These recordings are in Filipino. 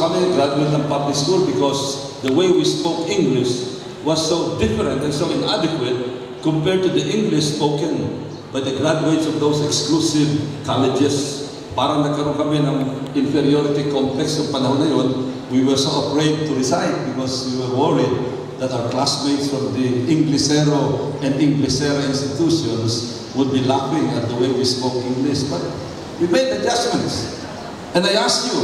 kami, graduate ng public school, because the way we spoke English was so different and so inadequate compared to the English spoken by the graduates of those exclusive colleges. Parang nagkaroon kami ng inferiority complex ng panahon na yun. We were so afraid to resign because we were worried that our classmates from the Inglesero and Inglesera institutions would be laughing at the way we spoke English. But we made adjustments. And I ask you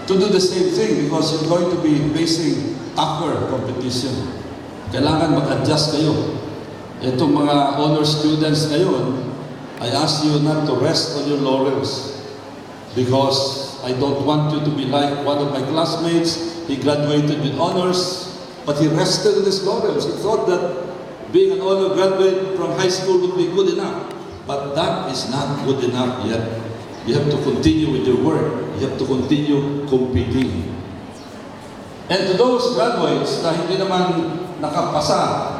to do the same thing because you're going to be facing tougher competition. Kailangan mag-adjust kayo. Itong mga honor students ngayon, I ask you not to rest on your laurels because I don't want you to be like one of my classmates. He graduated with honors, but he rested on his laurels. He thought that being an honor graduate from high school would be good enough. But that is not good enough yet. You have to continue with your work. You have to continue competing. And to those graduates na hindi naman nakapasa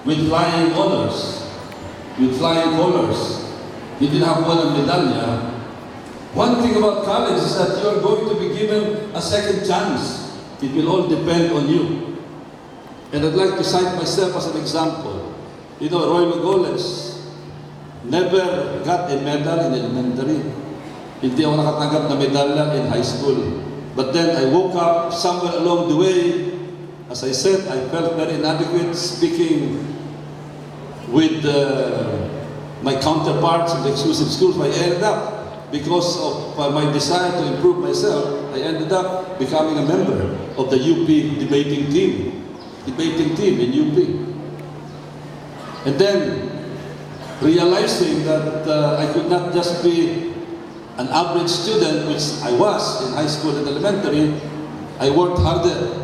with flying honors, with flying colors, hindi nakakuha ng medalya, one thing about college is that you are going to be given a second chance. It will all depend on you. And I'd like to cite myself as an example. You know, Roilo Golez never got a medal in elementary. Hindi ako nakatanggap na medalya in high school. But then I woke up somewhere along the way. As I said, I felt very inadequate speaking with my counterparts in the exclusive schools. I ended up, because of my desire to improve myself, I ended up becoming a member of the UP debating team in UP. And then, realizing that I could not just be an average student, which I was in high school and elementary, I worked harder.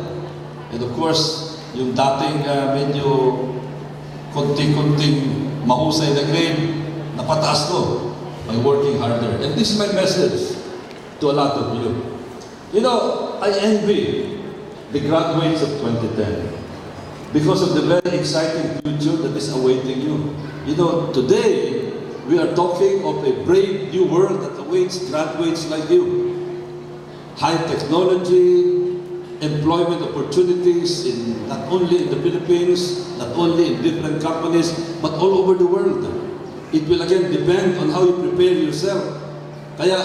And of course, yung dating medyo konting-konting mahusay na grade, napataas ko by working harder. And this is my message to a lot of you. You know, I envy the graduates of 2010 because of the very exciting future that is awaiting you. You know, today, we are talking of a brave new world that awaits graduates like you. High technology, employment opportunities not only in the Philippines, not only in different companies, but all over the world. It will again depend on how you prepare yourself. Kaya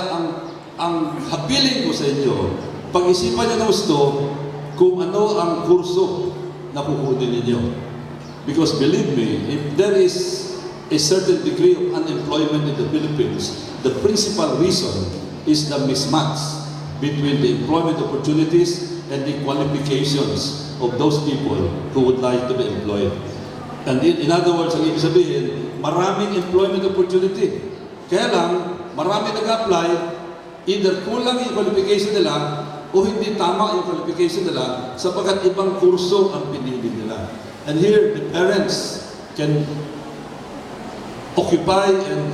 ang habiling ko sa inyo, pag-isipan niyo ng gusto kung ano ang kurso na kukunin ninyo. Because believe me, if there is a certain degree of unemployment in the Philippines, the principal reason is the mismatch between the employment opportunities and the qualifications of those people who would like to be employed. And in other words, ang ibig sabihin, maraming employment opportunity. Kaya lang, marami nag-apply, either kulang yung qualification nila o hindi tama yung qualification nila sapagkat ibang kurso ang pinili nila. And here, the parents can occupy and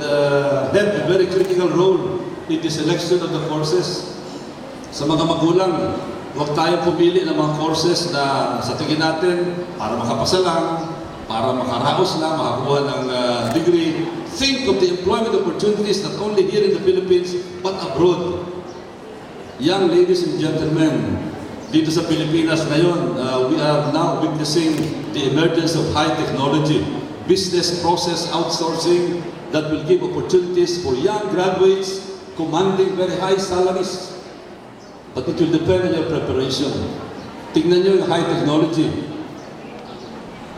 have a very critical role in the selection of the courses. Sa mga magulang, huwag tayong pumili ng mga courses na sa tingin natin para makapasa lang, para makaraos lang, makakuha ng degree. Think of the employment opportunities not only here in the Philippines, but abroad. Young ladies and gentlemen, dito sa Pilipinas ngayon, we are now witnessing the emergence of high technology, business process outsourcing that will give opportunities for young graduates commanding very high salaries. But it will depend on your preparation. Tingnan nyo yung high technology.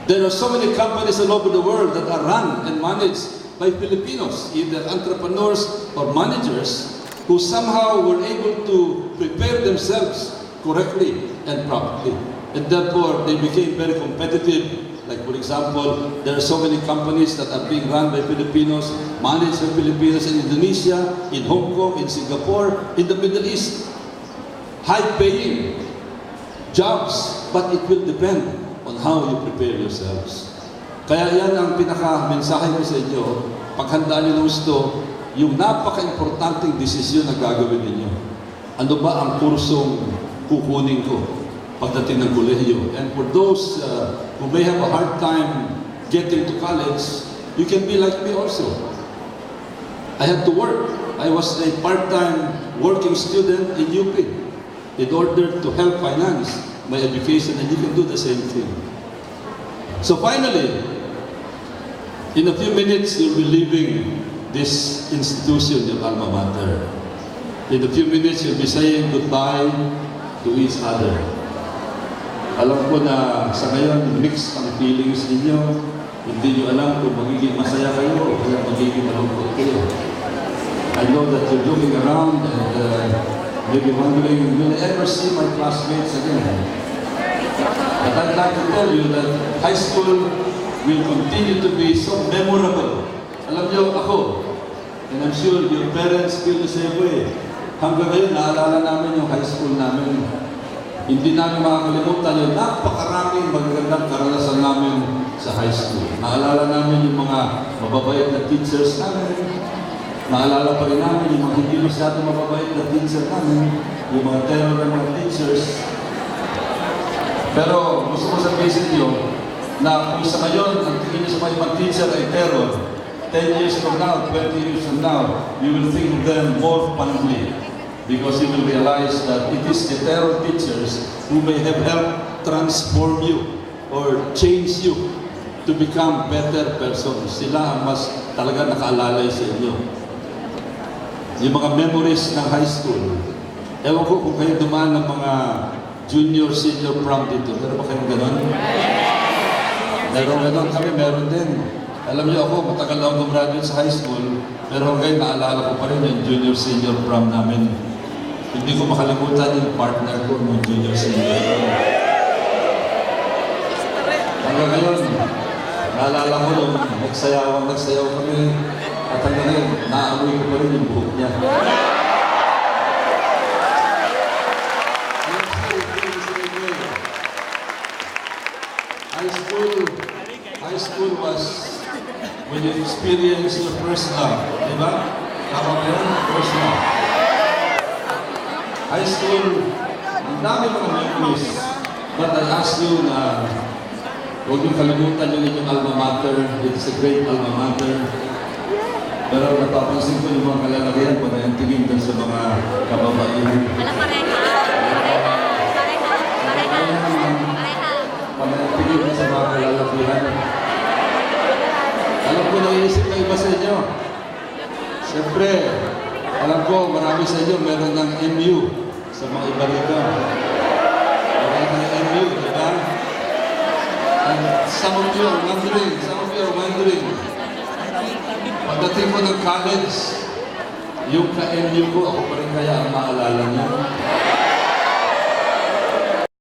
There are so many companies all over the world that are run and managed by Filipinos, either entrepreneurs or managers, who somehow were able to prepare themselves correctly and properly. And therefore, they became very competitive. Like, for example, there are so many companies that are being run by Filipinos, managed by Filipinos in Indonesia, in Hong Kong, in Singapore, in the Middle East. High-paying jobs, but it will depend on how you prepare yourselves. Kaya yan ang pinaka-mensahe ko sa inyo. Paghandaan nyo ng gusto, yung napaka-importanting desisyon na gagawin ninyo. Ano ba ang kursong kukunin ko pagdating ng kolehiyo? And for those who may have a hard time getting to college, you can be like me also. I had to work. I was a part-time working student in UP. in order to help finance my education, and you can do the same thing. So finally, in a few minutes, you'll be leaving this institution, your alma mater. In a few minutes, you'll be saying goodbye to each other. Alam ko na sa ngayon, mixed ang feelings ninyo. Hindi nyo alam kung magiging masaya kayo o kaya magiging malungkot kayo. I know that you're looking around and maybe wondering, will I ever see my classmates again? But I'd like to tell you that high school will continue to be so memorable. Alam niyo, ako, and I'm sure your parents feel the same way. Hanggang ngayon, naalala namin yung high school namin. Hindi namin makakalimutan yung napakaraming magagandang karanasan namin sa high school. Naalala namin yung mga mababait na teachers namin. Naalala pa rin namin yung mga hindi masyado mababait na teacher namin. Yung mga terror ng mga teachers. Pero gusto ko sabihin sa inyo na kung sa ngayon, ang tingin niyo sa mga ibang teacher ay terror, 10 years from now, 20 years from now, you will think of them more fondly. Because you will realize that it is the terror teachers who may have helped transform you or change you to become better persons. Sila ang mas talaga nakaalalay sa inyo. Yung mga memories ng high school. Ewan ko kung kayo dumaan ng mga junior, senior prom dito. Meron ba kayong ganon? Meron ganon. Kami meron din. Alam niyo ako, matagal na akong gumraduate sa high school, pero hanggang naalala ko pa rin yung junior, senior prom namin. Hindi ko makalimutan yung partner ko ng junior, senior prom. Hanggang ngayon, naalala ko nung nagsayaw kami, at hanggang ngayon, naamoy ko pa rin yung buhok niya. High school was when you experience your first love, di ba? Tama ba yun? First love. High school, ang dami mga memories. But I ask you na huwag yung kalimutan yung inyong alma mater. It's a great alma mater. Pero napapansin ko yung mga kalalagyan pag ang tingin doon sa mga kababaihan. Pag ang tingin doon sa mga kalalakihan. Alam ko, naiisip na iba sa inyo. Siyempre, alam ko, marami sa inyo meron ng MU sa mga iba rito. Meron ng MU, di ba? And some of you are wondering, pagdating ko ng college, yung ka-MU ko, ako pa rin kaya ang maalala niya.